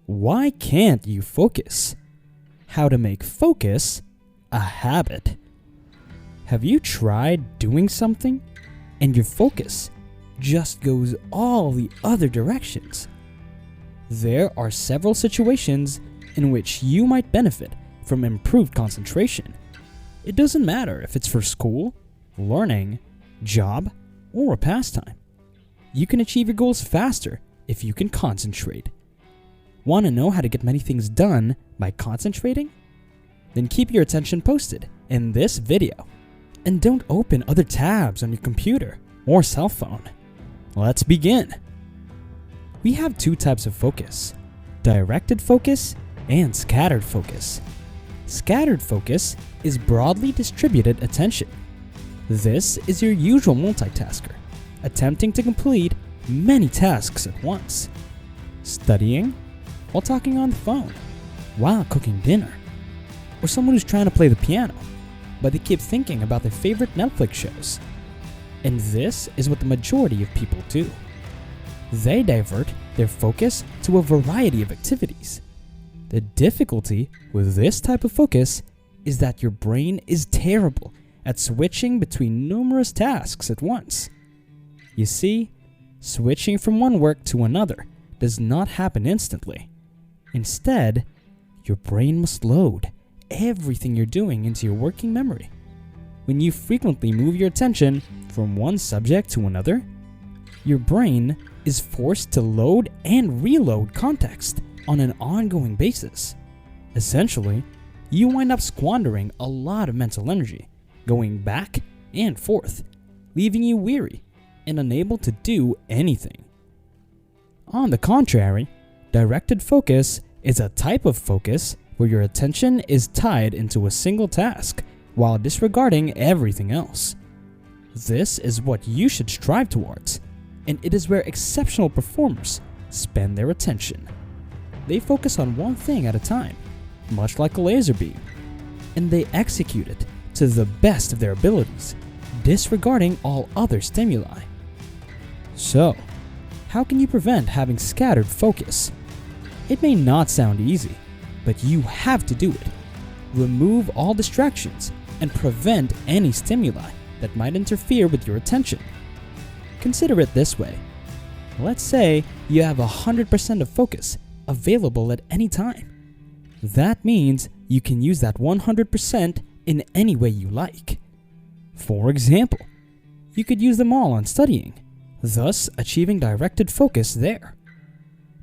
Why can't you focus? How to make focus a habit. Have you tried doing something and your focus just goes all the other directions? There are several situations in which you might benefit from improved concentration. It doesn't matter if it's for school, learning, job, or a pastime. You can achieve your goals faster if you can concentrate. Want to know how to get many things done by concentrating? Then keep your attention posted in this video. And don't open other tabs on your computer or cell phone. Let's begin. We have two types of focus: directed focus and scattered focus. Scattered focus is broadly distributed attention. This is your usual multitasker, attempting to complete many tasks at once. Studying, while talking on the phone, while cooking dinner, or someone who's trying to play the piano, but they keep thinking about their favorite Netflix shows. And this is what the majority of people do. They divert their focus to a variety of activities. The difficulty with this type of focus is that your brain is terrible at switching between numerous tasks at once. You see, switching from one work to another does not happen instantly. Instead, your brain must load everything you're doing into your working memory. When you frequently move your attention from one subject to another, your brain is forced to load and reload context on an ongoing basis. Essentially, you wind up squandering a lot of mental energy, going back and forth, leaving you weary and unable to do anything. On the contrary, directed focus is a type of focus where your attention is tied into a single task while disregarding everything else. This is what you should strive towards, and it is where exceptional performers spend their attention. They focus on one thing at a time, much like a laser beam, and they execute it to the best of their abilities, disregarding all other stimuli. So, how can you prevent having scattered focus? It may not sound easy, but you have to do it. Remove all distractions and prevent any stimuli that might interfere with your attention. Consider it this way. Let's say you have 100% of focus available at any time. That means you can use that 100% in any way you like. For example, you could use them all on studying, thus achieving directed focus there.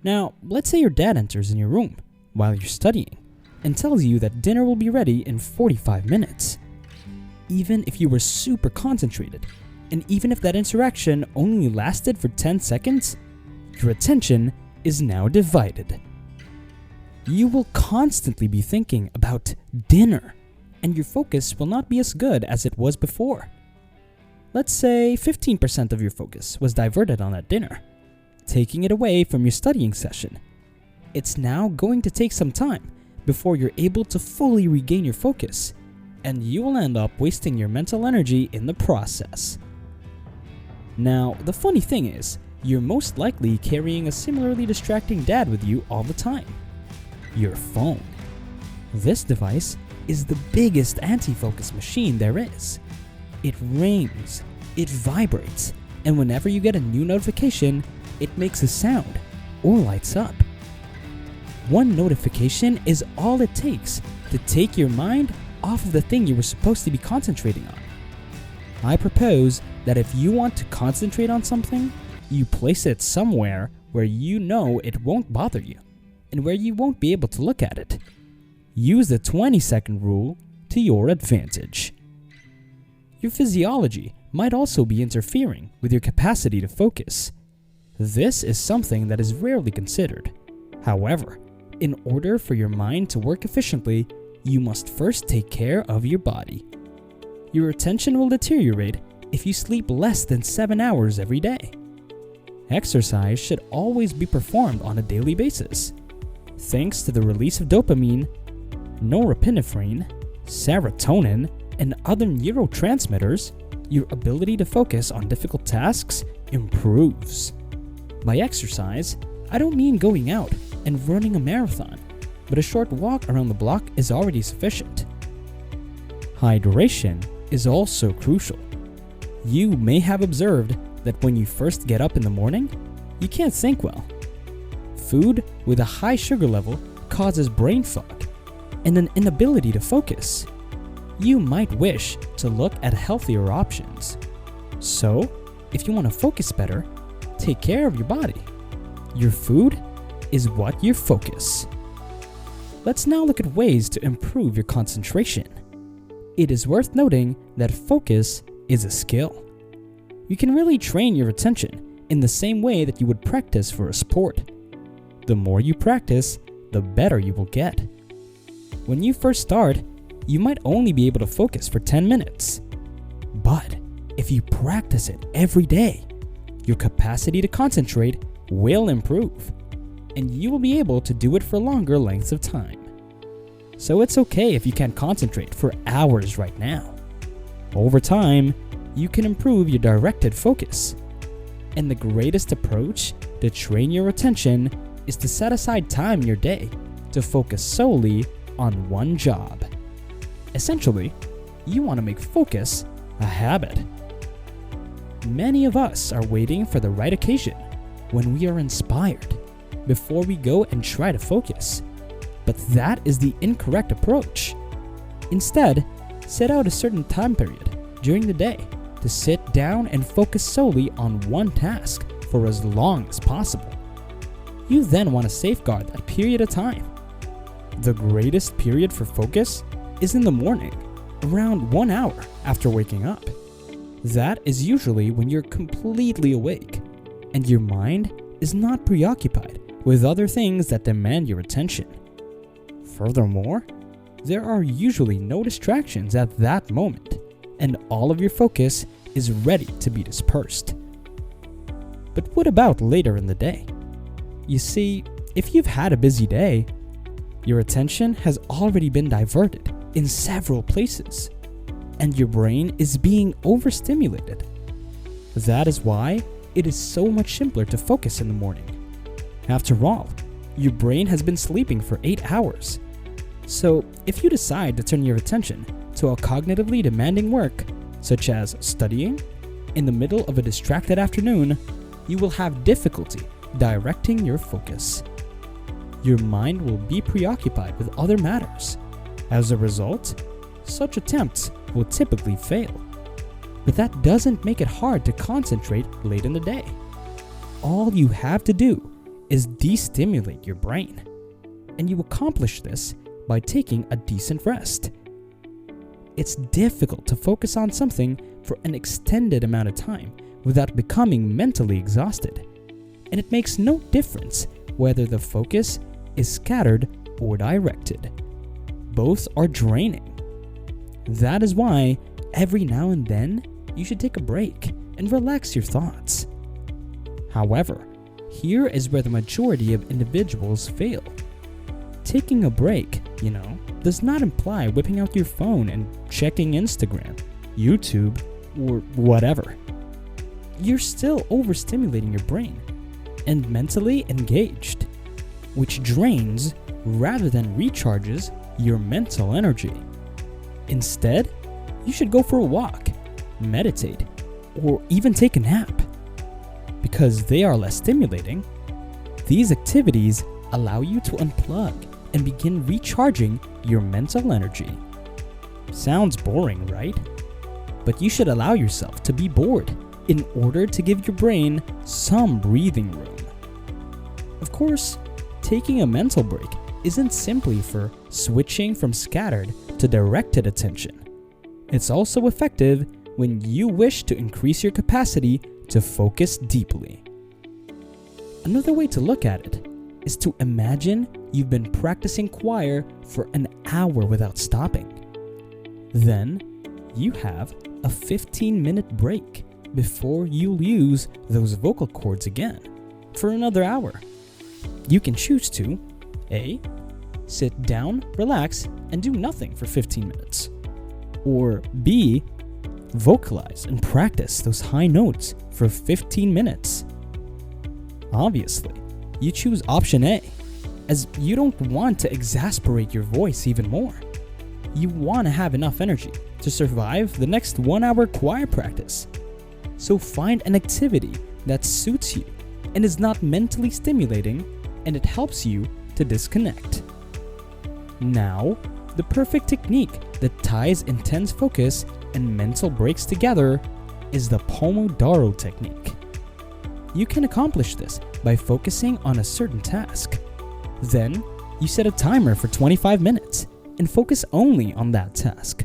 Now, let's say your dad enters in your room while you're studying and tells you that dinner will be ready in 45 minutes. Even if you were super concentrated, and even if that interaction only lasted for 10 seconds, your attention is now divided. You will constantly be thinking about dinner, and your focus will not be as good as it was before. Let's say 15% of your focus was diverted on that dinner, taking it away from your studying session. It's now going to take some time before you're able to fully regain your focus, and you will end up wasting your mental energy in the process. Now, the funny thing is, you're most likely carrying a similarly distracting dad with you all the time: your phone. This device is the biggest anti-focus machine there is. It rings, it vibrates, and whenever you get a new notification, it makes a sound or lights up. One notification is all it takes to take your mind off of the thing you were supposed to be concentrating on. I propose that if you want to concentrate on something, you place it somewhere where you know it won't bother you and where you won't be able to look at it. Use the 20-second rule to your advantage. Your physiology might also be interfering with your capacity to focus. This is something that is rarely considered. However, in order for your mind to work efficiently, you must first take care of your body. Your attention will deteriorate if you sleep less than 7 hours every day. Exercise should always be performed on a daily basis. Thanks to the release of dopamine, norepinephrine, serotonin, and other neurotransmitters, your ability to focus on difficult tasks improves. By exercise, I don't mean going out and running a marathon, but a short walk around the block is already sufficient. Hydration is also crucial. You may have observed that when you first get up in the morning, you can't think well. Food with a high sugar level causes brain fog and an inability to focus. You might wish to look at healthier options. So, if you want to focus better, take care of your body. Your food is what you focus. Let's now look at ways to improve your concentration. It is worth noting that focus is a skill. You can really train your attention in the same way that you would practice for a sport. The more you practice, the better you will get. When you first start, you might only be able to focus for 10 minutes. But if you practice it every day, your capacity to concentrate will improve, and you will be able to do it for longer lengths of time. So it's okay if you can't concentrate for hours right now. Over time, you can improve your directed focus. And the greatest approach to train your attention is to set aside time in your day to focus solely on one job. Essentially, you want to make focus a habit. Many of us are waiting for the right occasion when we are inspired before we go and try to focus. But that is the incorrect approach. Instead, set out a certain time period during the day to sit down and focus solely on one task for as long as possible. You then want to safeguard that period of time. The greatest period for focus is in the morning, around 1 hour after waking up. That is usually when you're completely awake and your mind is not preoccupied with other things that demand your attention. Furthermore, there are usually no distractions at that moment, and all of your focus is ready to be dispersed. But what about later in the day? You see, if you've had a busy day, your attention has already been diverted in several places, and your brain is being overstimulated. That is why it is so much simpler to focus in the morning. After all, your brain has been sleeping for 8 hours. So if you decide to turn your attention to a cognitively demanding work, such as studying, in the middle of a distracted afternoon, you will have difficulty directing your focus. Your mind will be preoccupied with other matters. As a result, such attempts will typically fail. But that doesn't make it hard to concentrate late in the day. All you have to do is destimulate your brain, and you accomplish this by taking a decent rest. It's difficult to focus on something for an extended amount of time without becoming mentally exhausted, and it makes no difference whether the focus is scattered or directed. Both are draining. That is why every now and then you should take a break and relax your thoughts. However, here is where the majority of individuals fail. Taking a break, does not imply whipping out your phone and checking Instagram, YouTube, or whatever. You're still overstimulating your brain and mentally engaged, which drains rather than recharges your mental energy. Instead, you should go for a walk, meditate, or even take a nap. Because they are less stimulating, these activities allow you to unplug and begin recharging your mental energy. Sounds boring, right? But you should allow yourself to be bored in order to give your brain some breathing room. Of course, taking a mental break isn't simply for switching from scattered to directed attention. It's also effective when you wish to increase your capacity to focus deeply. Another way to look at it is to imagine you've been practicing choir for an hour without stopping. Then, you have a 15-minute break before you'll use those vocal cords again for another hour. You can choose to A. Sit down, relax, and do nothing for 15 minutes. Or B. Vocalize and practice those high notes for 15 minutes. Obviously, you choose option A, as you don't want to exasperate your voice even more. You want to have enough energy to survive the next 1 hour choir practice. So find an activity that suits you and is not mentally stimulating, and it helps you to disconnect. Now, the perfect technique that ties intense focus and mental breaks together is the Pomodoro technique. You can accomplish this by focusing on a certain task. Then, you set a timer for 25 minutes and focus only on that task.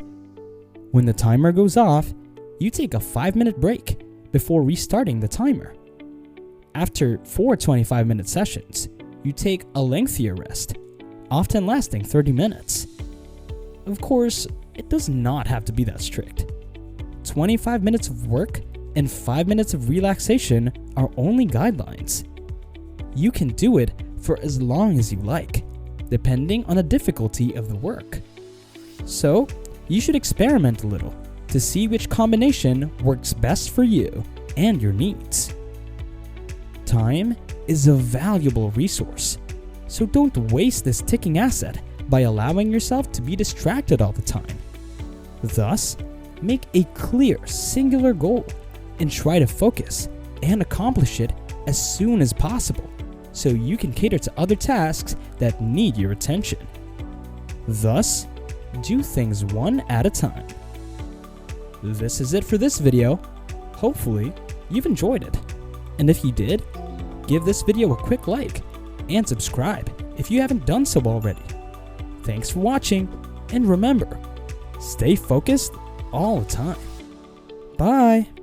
When the timer goes off, you take a 5-minute break before restarting the timer. After 4 25-minute sessions, you take a lengthier rest, often lasting 30 minutes. Of course, it does not have to be that strict. 25 minutes of work and 5 minutes of relaxation are only guidelines. You can do it for as long as you like, depending on the difficulty of the work. So, you should experiment a little to see which combination works best for you and your needs. Time is a valuable resource, so don't waste this ticking asset by allowing yourself to be distracted all the time. Thus, make a clear, singular goal and try to focus and accomplish it as soon as possible so you can cater to other tasks that need your attention. Thus, do things one at a time. This is it for this video. Hopefully, you've enjoyed it. And if you did, give this video a quick like and subscribe if you haven't done so already. Thanks for watching, and remember, stay focused all the time. Bye!